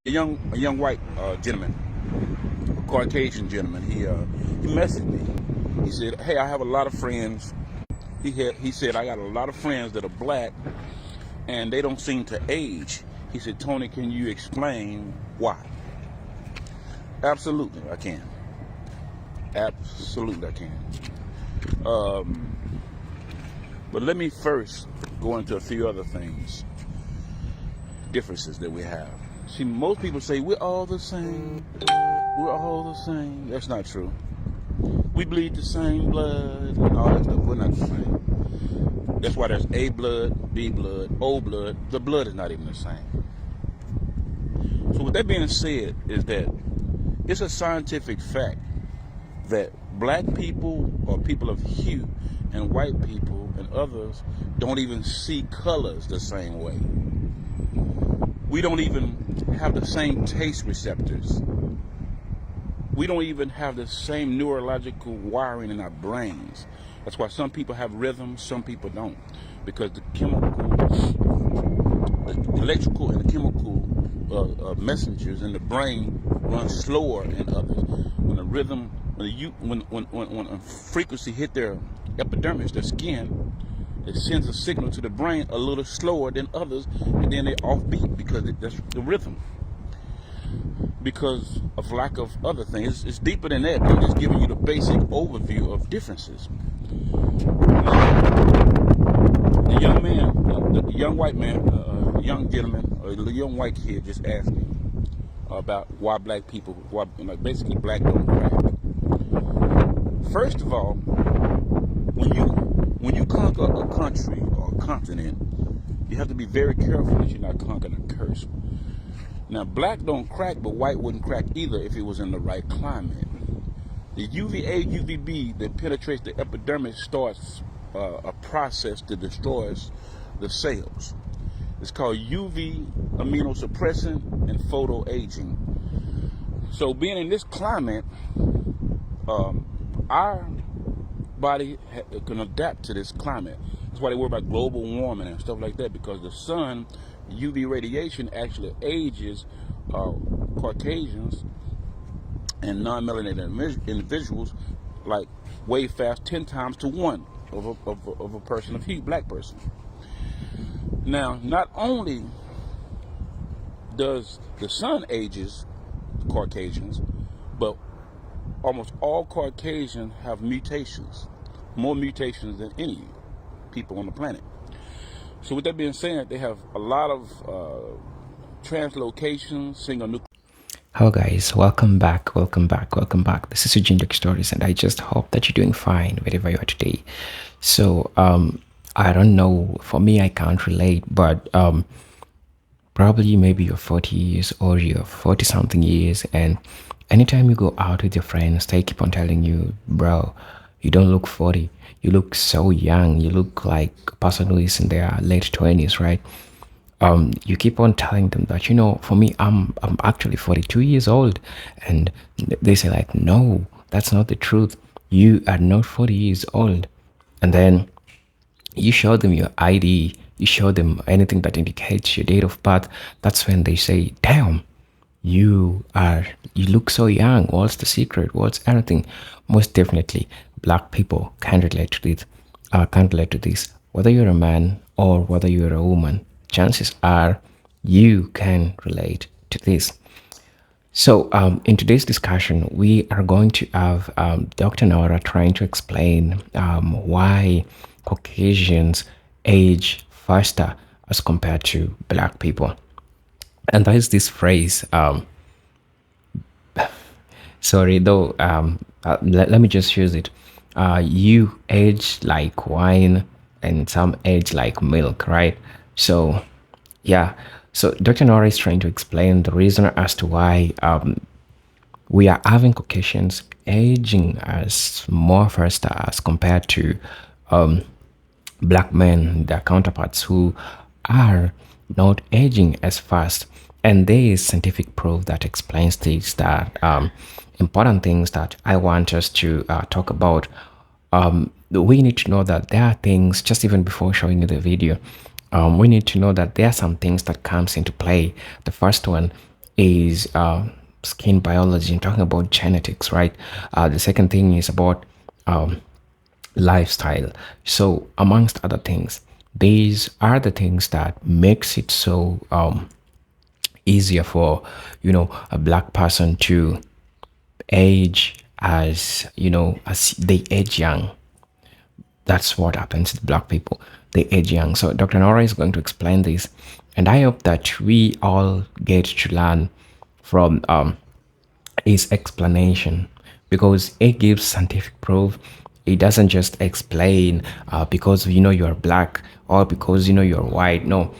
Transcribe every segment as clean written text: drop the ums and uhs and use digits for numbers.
A young white gentleman, a Caucasian gentleman. He messaged me. He said, "Hey, I have a lot of friends." He said, "I got a lot of friends that are black, and they don't seem to age." He said, "Tony, can you explain why?" Absolutely, I can. Absolutely, I can. But let me first go into a few other things, differences that we have. See, most people say we're all the same. We're all the same. That's not true. We bleed the same blood and all that stuff. We're not the same. That's why there's A blood, B blood, O blood. The blood is not even the same. So with that being said, is that it's a scientific fact that black people or people of hue and white people and others don't even see colors the same way. We don't even have the same taste receptors. We don't even have the same neurological wiring in our brains. That's why some people have rhythm, some people don't. Because the electrical and the chemical messengers in the brain run slower than others. When the rhythm, when a frequency hit their epidermis, their skin, it sends a signal to the brain a little slower than others, and then they're offbeat because that's the rhythm. Because of lack of other things. It's deeper than that. I'm just giving you the basic overview of differences. The young man, the young white man, young gentleman, or the young white kid just asked me about why black people, basically black don't crack. First of all, when you conquer a country or a continent, you have to be very careful that you're not conquering a curse. Now, black don't crack, but white wouldn't crack either if it was in the right climate. The UVA, UVB that penetrates the epidermis starts a process that destroys the cells. It's called UV immunosuppressant and photoaging. So being in this climate, our body can adapt to this climate. That's why they worry about global warming and stuff like that, because the sun, UV radiation actually ages Caucasians and non-melanated individuals like way fast, 10 times to 1 of a person of hue, black person. Now, not only does the sun ages Caucasians, but almost all Caucasians have mutations, more mutations than any people on the planet. So with that being said, they have a lot of translocations, single nuclear. Hello guys, welcome back. This is Eugene Stories, and I just hope that you're doing fine wherever you are today. So I don't know, for me I can't relate, but probably maybe you're 40 years or you're 40 something years, and anytime you go out with your friends, they keep on telling you, bro, you don't look 40, you look so young, you look like a person who is in their late 20s, right? You keep on telling them that, for me, I'm actually 42 years old, and they say like, no, that's not the truth. You are not 40 years old. And then you show them your ID, you show them anything that indicates your date of birth. That's when they say, damn, you look so young. What's the secret? What's anything? Most definitely, black people can't relate to this. Whether you're a man or whether you're a woman, chances are you can relate to this. So in today's discussion, we are going to have Dr. Nora trying to explain why Caucasians age faster as compared to black people. And there is this phrase, sorry, though, let me just use it. You age like wine and some age like milk, right? So, yeah. So Dr. Nora is trying to explain the reason as to why we are having Caucasians aging as more faster as compared to black men, their counterparts, who are not aging as fast. And there is scientific proof that explains these, that important things that I want us to talk about. We need to know that there are things, just even before showing you the video, we need to know that there are some things that comes into play. The first one is skin biology. I'm talking about genetics, right? The second thing is about lifestyle. So amongst other things, these are the things that makes it so easier for a black person to age as as they age young. That's what happens to black people. They age young. So Dr. Nora is going to explain this, and I hope that we all get to learn from his explanation, because it gives scientific proof. It doesn't just explain because you're black or because you're white. No,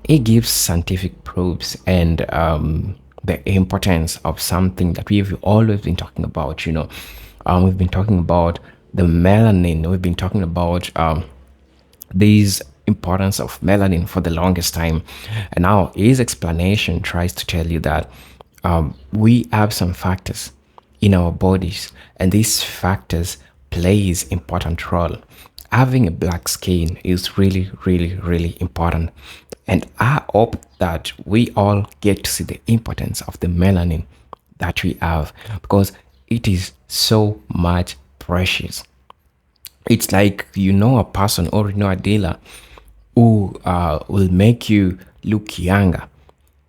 it gives scientific proofs and the importance of something that we've always been talking about. We've been talking about the melanin. We've been talking about this importance of melanin for the longest time. And now his explanation tries to tell you that we have some factors in our bodies, and these factors plays important role. Having a black skin is really, really, really important. And I hope that we all get to see the importance of the melanin that we have, because it is so much precious. It's like a person or a dealer who will make you look younger.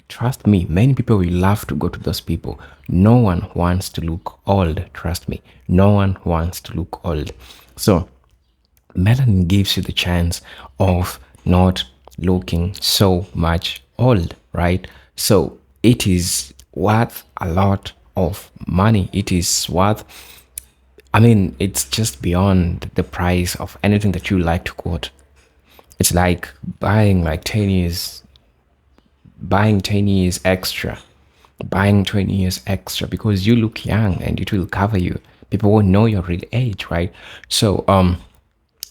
Trust me, many people will love to go to those people. No one wants to look old. Trust me, no one wants to look old. So melanin gives you the chance of not looking so much old, right? So it is worth a lot of money. It is worth, it's just beyond the price of anything that you like to quote. It's like buying 10 years extra, buying 20 years extra because you look young and it will cover you. People won't know your real age, right? So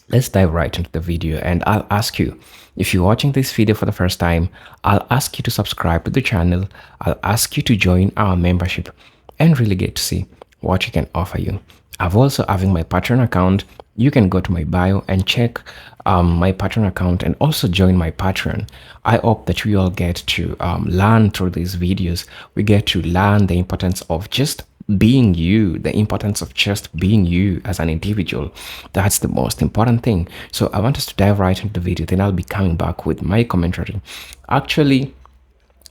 let's dive right into the video, and I'll ask you, if you're watching this video for the first time, I'll ask you to subscribe to the channel. I'll ask you to join our membership and really get to see what we can offer you. I've also having my Patreon account. You can go to my bio and check my Patreon account and also join my Patreon. I hope that we all get to learn through these videos. We get to learn the importance of just being you, the importance of just being you as an individual. That's the most important thing. So I want us to dive right into the video, then I'll be coming back with my commentary. Actually,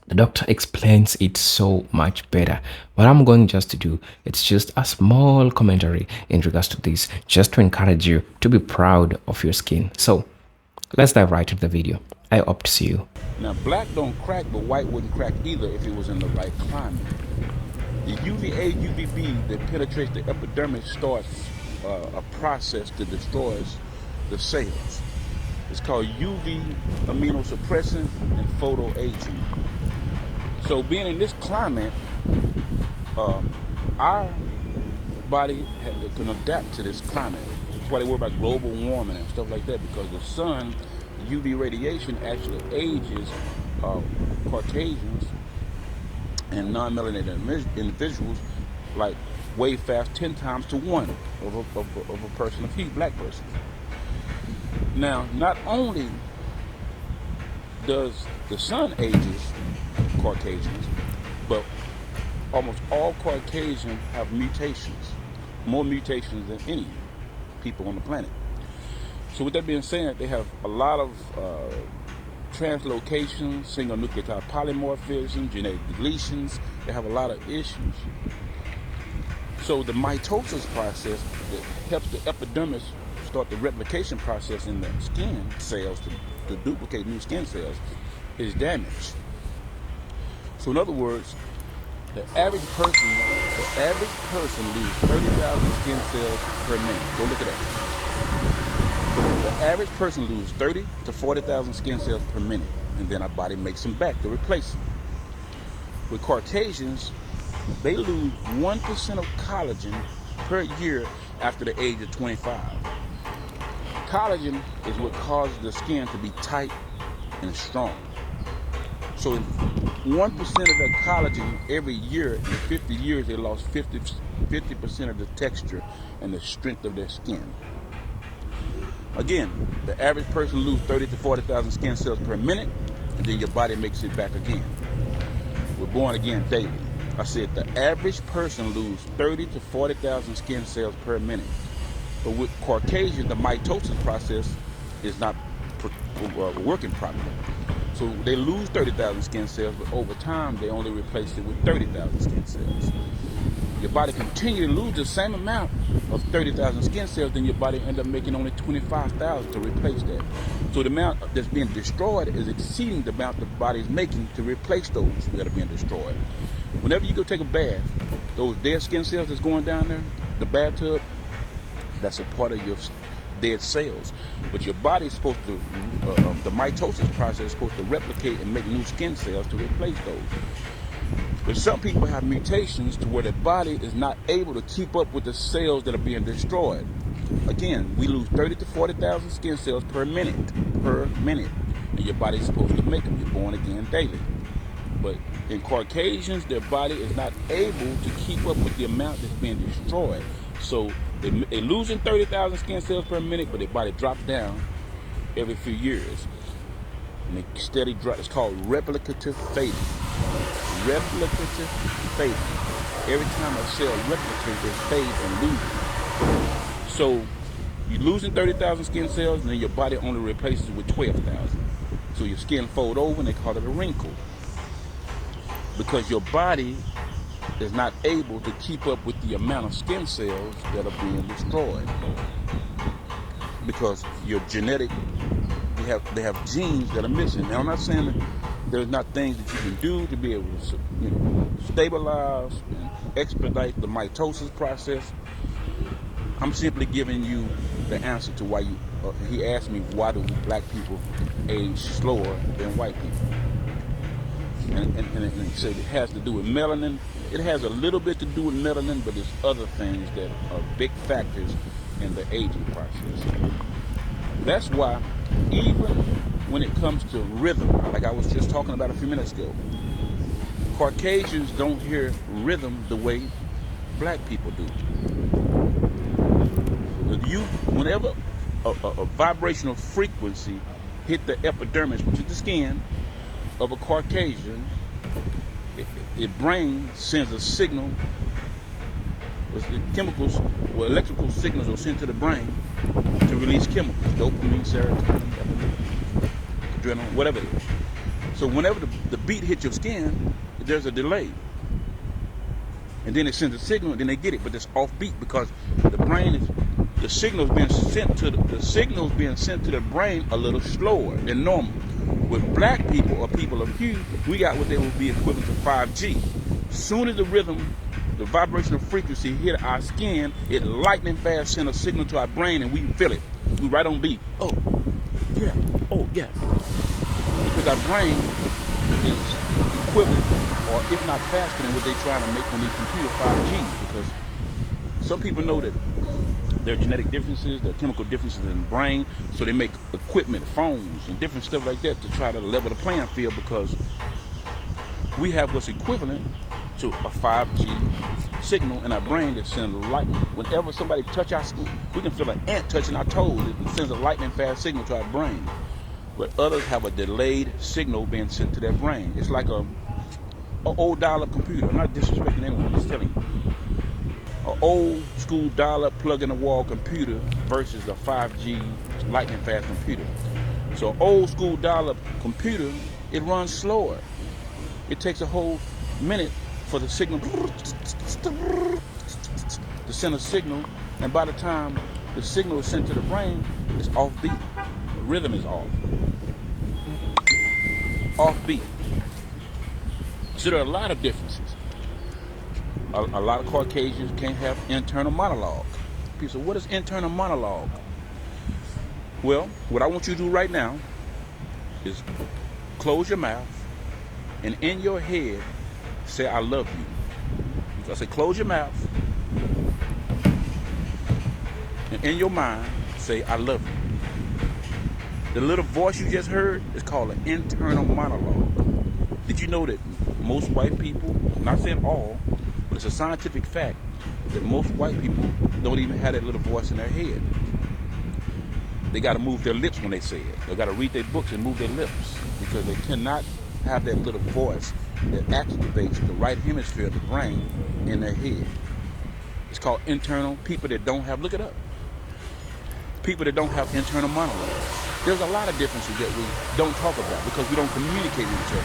the doctor explains it so much better. What I'm going just to do, it's just a small commentary in regards to this, just to encourage you to be proud of your skin. So let's dive right into the video. I hope to see you. Now, black don't crack, but white wouldn't crack either if it was in the right climate. The UVA, UVB that penetrates the epidermis starts a process that destroys the cells. It's called UV immunosuppressant and photoaging. So being in this climate, our body can adapt to this climate. That's why they worry about global warming and stuff like that, because the sun, UV radiation actually ages Caucasians and non-melanated individuals like way fast, 10 times to 1 of a person, a black person. Now, not only does the sun ages Caucasians, but almost all Caucasians have mutations, more mutations than any people on the planet. So with that being said, they have a lot of translocations, single nucleotide polymorphism, genetic deletions. They have a lot of issues. So the mitosis process that helps the epidermis start the replication process in the skin cells to duplicate new skin cells is damaged. So in other words, the average person loses 30,000 skin cells per minute. Go look at that. The average person loses 30 to 40,000 skin cells per minute, and then our body makes them back to replace them. With Caucasians, they lose 1% of collagen per year after the age of 25. Collagen is what causes the skin to be tight and strong. So 1% of their collagen every year, in 50 years, they lost 50% of the texture and the strength of their skin. Again, the average person loses 30 to 40,000 skin cells per minute, and then your body makes it back again. With born again daily. I said the average person loses 30 to 40,000 skin cells per minute. But with Caucasian, the mitosis process is not working properly. So they lose 30,000 skin cells, but over time they only replace it with 30,000 skin cells. Your body continues to lose the same amount of 30,000 skin cells, then your body ends up making only 25,000 to replace that. So the amount that's being destroyed is exceeding the amount the body is making to replace those that are being destroyed. Whenever you go take a bath, those dead skin cells that's going down there, the bathtub, that's a part of your dead cells. But your body is supposed to, the mitosis process is supposed to replicate and make new skin cells to replace those. But some people have mutations to where their body is not able to keep up with the cells that are being destroyed. Again, we lose 30 to 40,000 skin cells per minute. And your body is supposed to make them. You're born again daily. But in Caucasians, their body is not able to keep up with the amount that's being destroyed. So they're losing 30,000 skin cells per minute, but their body drops down every few years. And they steady drop. It's called replicative fading. Replicative fading. Every time a cell replicates, it fades and loses. So you're losing 30,000 skin cells, and then your body only replaces it with 12,000. So your skin fold over, and they call it a wrinkle. Because your body is not able to keep up with the amount of skin cells that are being destroyed. Because your genetic, they have genes that are missing. Now, I'm not saying that there's not things that you can do to be able to, stabilize and expedite the mitosis process. I'm simply giving you the answer to why he asked me, why do black people age slower than white people? And he said it has to do with melanin. It has a little bit to do with melanin, but there's other things that are big factors in the aging process. That's why even when it comes to rhythm, like I was just talking about a few minutes ago, Caucasians don't hear rhythm the way black people do. Whenever a vibrational frequency hit the epidermis, which is the skin of a Caucasian, the brain sends a signal. The chemicals or electrical signals are sent to the brain to release chemicals, dopamine, serotonin, adrenaline, whatever it is. So whenever the beat hits your skin, there's a delay. And then it sends a signal, and then they get it, but it's off beat because the signal's being sent to the brain a little slower than normal. With black people or people of hue, we got what they would be equivalent to 5G. Soon as the rhythm, the vibrational frequency hit our skin, it lightning fast sends a signal to our brain, and we feel it. We right on beat. Oh, yeah. Oh, yeah. Because our brain is equivalent, or if not faster than what they're trying to make on these computer 5G. Because some people know that there are genetic differences, there are chemical differences in the brain, so they make equipment, phones, and different stuff like that to try to level the playing field, because we have what's equivalent to a 5G signal in our brain that sends lightning. Whenever somebody touch our skin, we can feel an ant touching our toes. It sends a lightning fast signal to our brain. But others have a delayed signal being sent to their brain. It's like an old dial-up computer. I'm not disrespecting anyone, I'm just telling you. An old school dial-up plug-in-the-wall computer versus a 5G lightning fast computer. So an old school dial-up computer, it runs slower. It takes a whole minute for the signal to send a signal, and by the time the signal is sent to the brain, it's off beat. The rhythm is off. Off beat. So there are a lot of differences. A lot of Caucasians can't have internal monologue. People say, what is internal monologue? Well, what I want you to do right now is close your mouth and in your head say, I love you. I say, close your mouth and in your mind say, I love you. The little voice you just heard is called an internal monologue. Did you know that most white people, I'm not saying all, but it's a scientific fact that most white people don't even have that little voice in their head. They got to move their lips when they say it. They got to read their books and move their lips because they cannot have that little voice that activates the right hemisphere of the brain in their head. It's called internal. People that don't have, look it up. People that don't have internal monologue. There's a lot of differences that we don't talk about because we don't communicate with each other.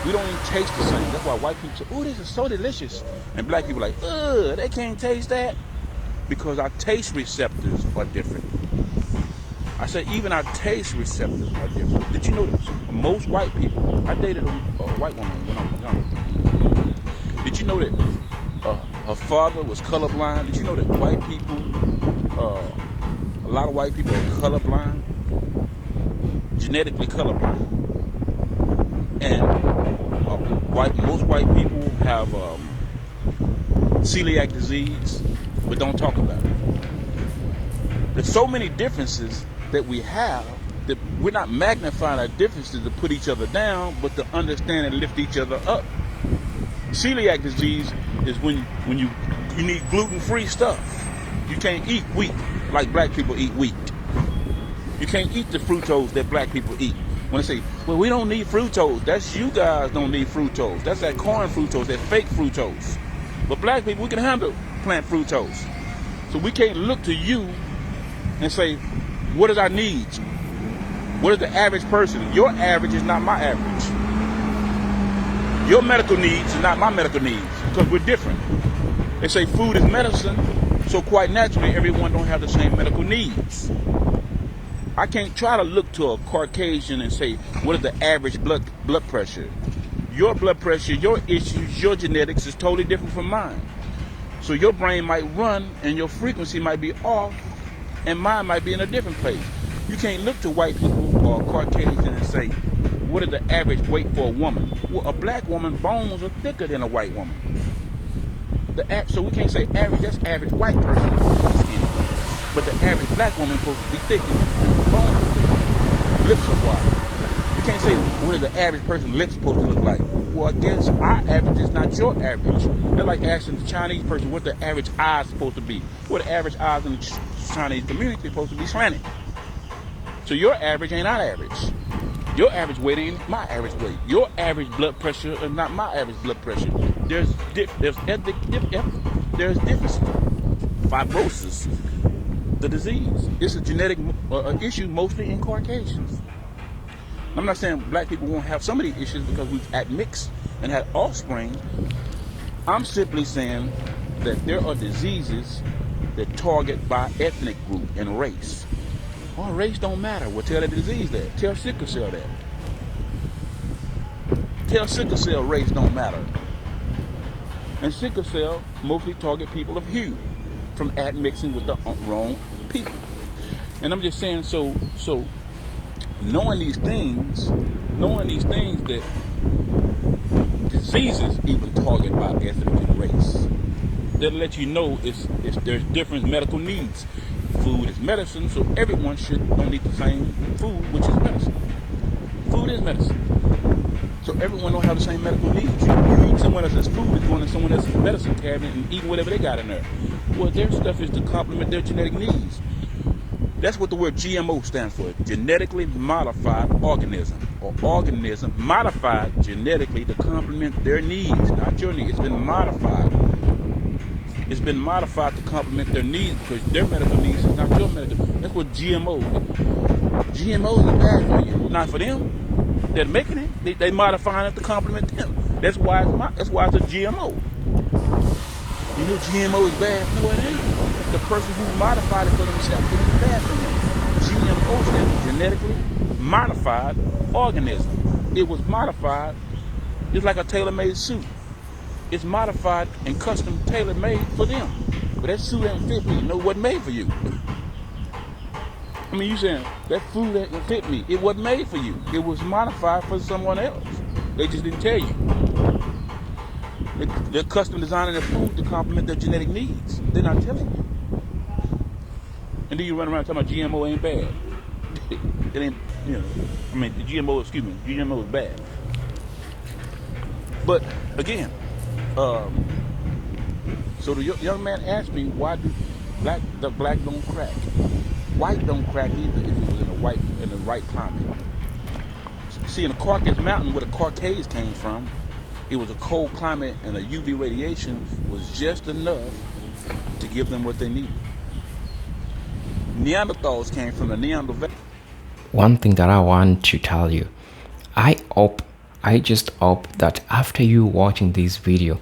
We don't even taste the same. That's why white people say, "Oh, this is so delicious," and black people are like, "Ugh, they can't taste that," because our taste receptors are different. I said even our taste receptors are different. Did you know this? Most white people, I dated a white woman when I was young. Did you know that her father was colorblind? Did you know that white people, a lot of white people are colorblind? Genetically colorblind. And most white people have celiac disease, but don't talk about it. There's so many differences that we have that we're not magnifying our differences to put each other down, but to understand and lift each other up. Celiac disease is when you need gluten-free stuff. You can't eat wheat like black people eat wheat. You can't eat the fructose that black people eat. When they say, "Well, we don't need fructose," that's you guys don't need fructose. That's that corn fructose, that fake fructose. But black people, we can handle plant fructose. So we can't look to you and say, what is our needs? What is the average person? Your average is not my average. Your medical needs is not my medical needs because we're different. They say food is medicine, so quite naturally everyone don't have the same medical needs. I can't try to look to a Caucasian and say, what is the average blood pressure? Your blood pressure, your issues, your genetics is totally different from mine. So your brain might run and your frequency might be off and mine might be in a different place. You can't look to white people or Caucasian and say, what is the average weight for a woman? Well, a black woman's bones are thicker than a white woman. So we can't say average, that's average white person. But the average black woman is supposed to be thick and bones are thick. Lips are wide. You can't say, what is the average person's lips supposed to look like? Well, I guess our average is not your average. They're like asking the Chinese person what the average eyes supposed to be. Well, the average eyes in the Chinese community is supposed to be slanted. So your average ain't our average. Your average weight ain't my average weight. Your average blood pressure is not my average blood pressure. There's difference. Fibrosis, the disease. It's a genetic issue mostly in Caucasians. I'm not saying black people won't have some of these issues because we've admixed and had offspring. I'm simply saying that there are diseases that target by ethnic group and race. Well, race don't matter. Well, tell the disease that. Tell sickle cell that. Tell sickle cell race don't matter. And sickle cell mostly target people of hue from admixing with the wrong people. And I'm just saying, so knowing these things that diseases even target by ethnic and race, they'll let you know there's different medical needs. Food is medicine, so everyone don't need the same food, which is medicine. Food is medicine. So everyone don't have the same medical needs. You eat someone else's food is going to someone else's medicine cabinet and eating whatever they got in there. Well, their stuff is to complement their genetic needs. That's what the word GMO stands for. Genetically modified organism, or organism modified genetically to complement their needs, not your needs. It's been modified. It's been modified to complement their needs because their medical needs is not your medical. That's what GMO is. GMO is bad for you, not for them. They're making it. They modifying it to complement them. That's why it's a GMO. You know GMO is bad. No, it ain't. The person who modified it for themselves, it is bad for them. GMO stands for genetically modified organism. It was modified. It's like a tailor-made suit. It's modified and custom tailor-made for them. But that suit ain't fit me. No, it wasn't made for you. I mean, you saying that food didn't fit me. It wasn't made for you. It was modified for someone else. They just didn't tell you. They're custom designing their food to complement their genetic needs. They're not telling you. And then you run around talking about GMO ain't bad. It ain't, the GMO is bad. But again, so the young man asked me, why do the black don't crack? White don't crack either if it was in the right climate. See, in the Caucasus Mountain where the Caucasians came from, It was a cold climate, and a UV radiation was just enough to give them what they needed. Neanderthals came from the Neanderthals. One thing that I want to tell you, I hope, I just hope that after you watching this video,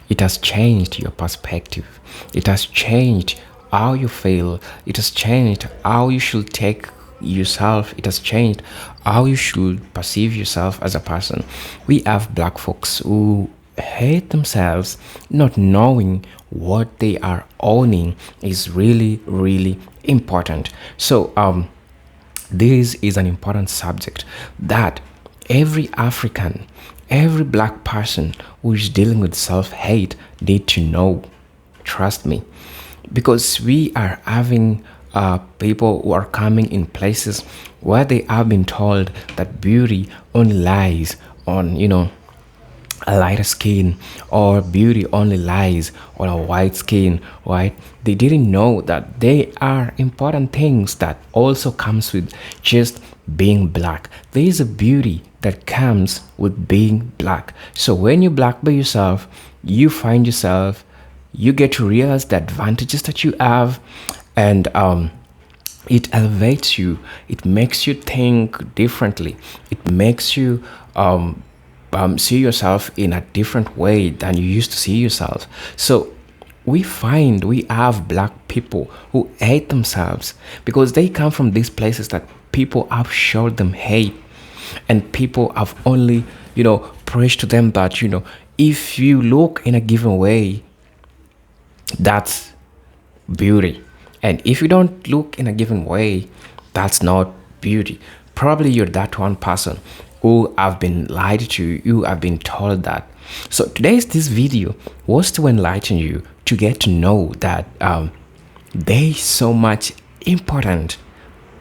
it has changed your perspective. It has changed how you feel. It has changed how you should take yourself. It has changed how you should perceive yourself as a person. We have black folks who hate themselves, not knowing what they are owning is really, really important. So, this is an important subject that every African, every black person who is dealing with self-hate need to know. Trust me, because we are having people who are coming in places where they have been told that beauty only lies on, a lighter skin, or beauty only lies on a white skin, right? They didn't know that they are important things that also comes with just being black. There is a beauty that comes with being black. So when you're black by yourself, you find yourself, you get to realize the advantages that you have, and it elevates you. It makes you think differently. It makes you see yourself in a different way than you used to see yourself. So we have black people who hate themselves because they come from these places that people have showed them hate, and people have only preached to them that if you look in a given way, that's beauty, and if you don't look in a given way, that's not beauty. Probably you're that one person who have been lied to, you have been told that. So today's this video was to enlighten you, to get to know that there is so much important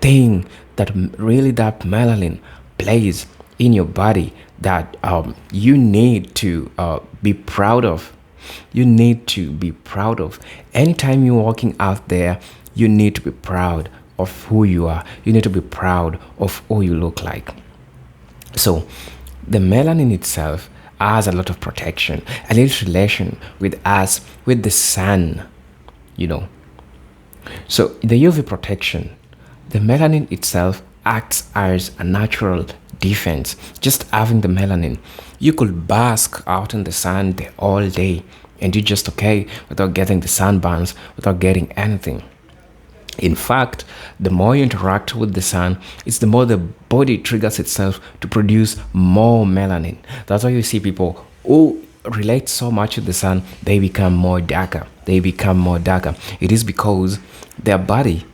thing that really that melanin plays in your body that you need to be proud of. You need to be proud of. Anytime you're walking out there, you need to be proud of who you are. You need to be proud of who you look like. So the melanin itself has a lot of protection, a little relation with us, with the sun, So the UV protection, the melanin itself acts as a natural defense. Just having the melanin, you could bask out in the sun all day and you're just okay without getting the sunburns, without getting anything. In fact, the more you interact with the sun, it's the more the body triggers itself to produce more melanin. That's why you see people who relate so much with the sun, they become more darker. They become more darker. It is because their body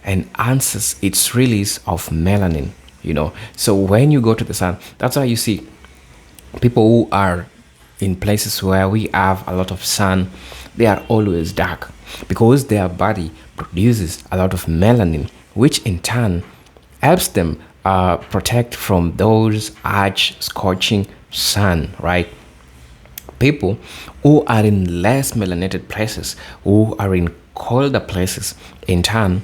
enhances its release of melanin, So when you go to the sun, that's why you see people who are in places where we have a lot of sun, they are always dark because their body produces a lot of melanin, which in turn helps them protect from those harsh, scorching sun, right? People who are in less melanated places, who are in colder places, in turn,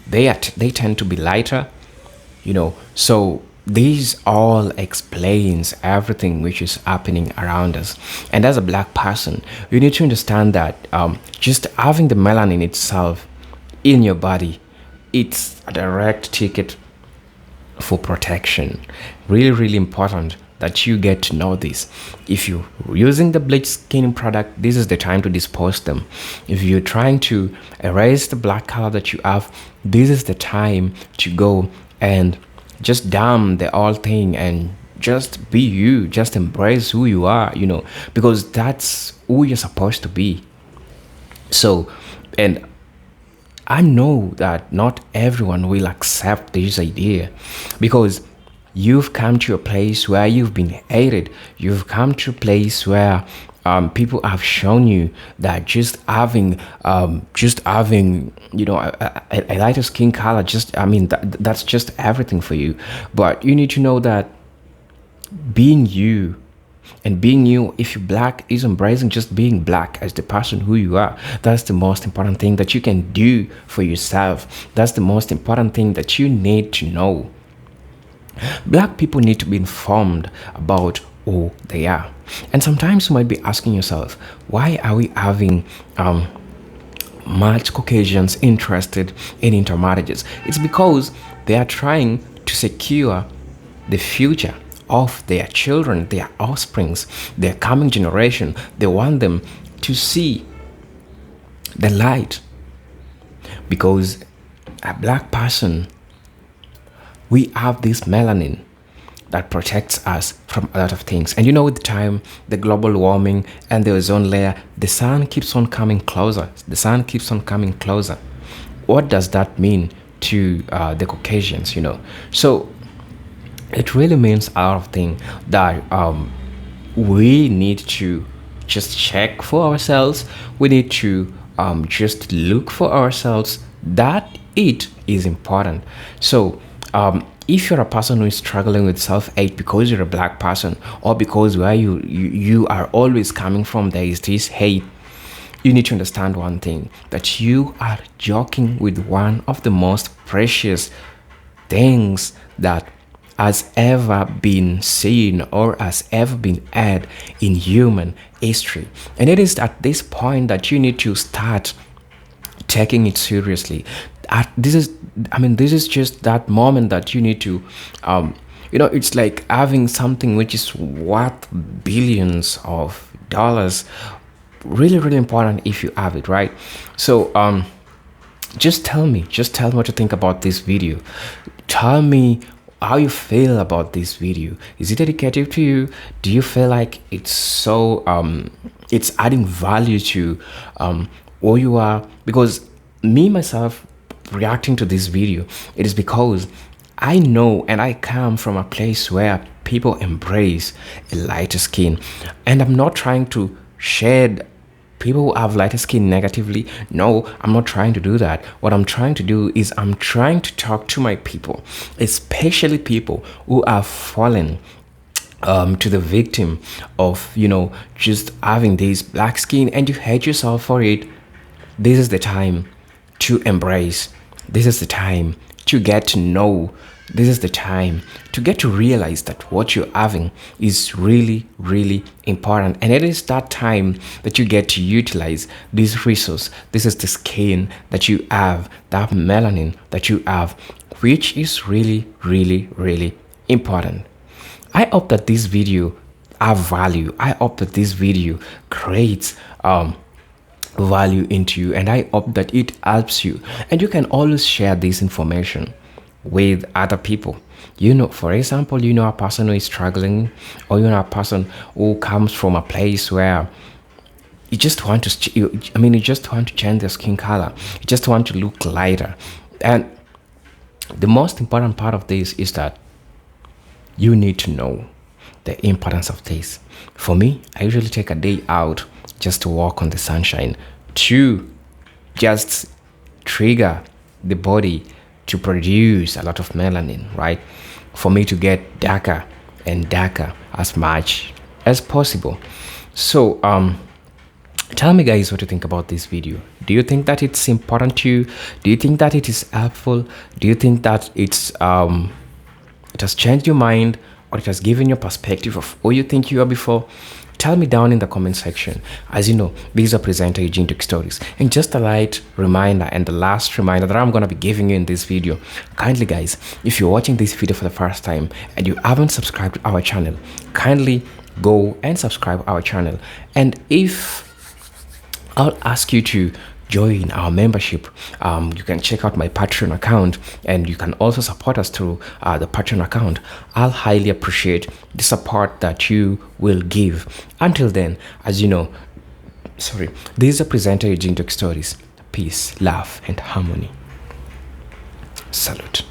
they tend to be lighter, So this all explains everything which is happening around us. And as a black person, you need to understand that just having the melanin itself in your body, it's a direct ticket for protection. Really, really important that you get to know this. If you're using the bleach skin product, this is the time to dispose them. If you're trying to erase the black color that you have, this is the time to go and just damn the whole thing and just be you, just embrace who you are, because that's who you're supposed to be. So, and I know that not everyone will accept this idea because you've come to a place where you've been hated. You've come to a place where people have shown you that just having a lighter skin color, that's just everything for you. But you need to know that being you, and being you, if you're black, is embracing just being black as the person who you are. That's the most important thing that you can do for yourself. That's the most important thing that you need to know. Black people need to be informed about who they are. And sometimes you might be asking yourself, why are we having much Caucasians interested in intermarriages? It's because they are trying to secure the future of their children, their offsprings, their coming generation. They want them to see the light, because a black person, we have this melanin that protects us from a lot of things. And with time, the global warming and the ozone layer, the sun keeps on coming closer. The sun keeps on coming closer. What does that mean to the Caucasians? So it really means a lot of things that we need to just check for ourselves. We need to just look for ourselves that it is important. So if you're a person who is struggling with self-hate because you're a black person, or because where you are always coming from there is this hate, you need to understand one thing, that you are joking with one of the most precious things that has ever been seen or has ever been had in human history. And it is at this point that you need to start taking it seriously. This is just that moment that you need to it's like having something which is worth billions of dollars. Really, really important if you have it, right? So just tell me what you think about this video. Tell me how you feel about this video. Is it educative to you? Do you feel like it's so it's adding value to who you are? Because me myself reacting to this video, it is because I know and I come from a place where people embrace a lighter skin. And I'm not trying to shed people who have lighter skin negatively. No, I'm not trying to do that. What I'm trying to do is I'm trying to talk to my people, especially people who have fallen to the victim of just having this black skin, and you hate yourself for it. This is the time to embrace. This is the time to get to know. This is the time to get to realize that what you're having is really, really important. And it is that time that you get to utilize this resource. This is the skin that you have, that melanin that you have, which is really, really, really important. I hope that this video have value. I hope that this video creates value into you, and I hope that it helps you. And you can always share this information with other people. For example, a person who is struggling, or a person who comes from a place where you just want to you just want to change their skin color, you just want to look lighter. And the most important part of this is that you need to know the importance of this. For me, I usually take a day out just to walk on the sunshine, to just trigger the body to produce a lot of melanin, right? For me to get darker and darker as much as possible. So tell me, guys, what you think about this video. Do you think that it's important to you? Do you think that it is helpful? Do you think that it has changed your mind, or it has given you a perspective of who you think you are before? Tell me down in the comment section. As you know, this is a presenter, Eugene Tech Stories. And just a light reminder, and the last reminder that I'm going to be giving you in this video. Kindly, guys, if you're watching this video for the first time and you haven't subscribed to our channel, kindly go and subscribe our channel. And if I'll ask you to join our membership, you can check out my Patreon account, and you can also support us through the Patreon account. I'll highly appreciate the support that you will give. Until then, as you know, this is a presenter, Eugene Tech Stories. Peace, love, and harmony. Salute.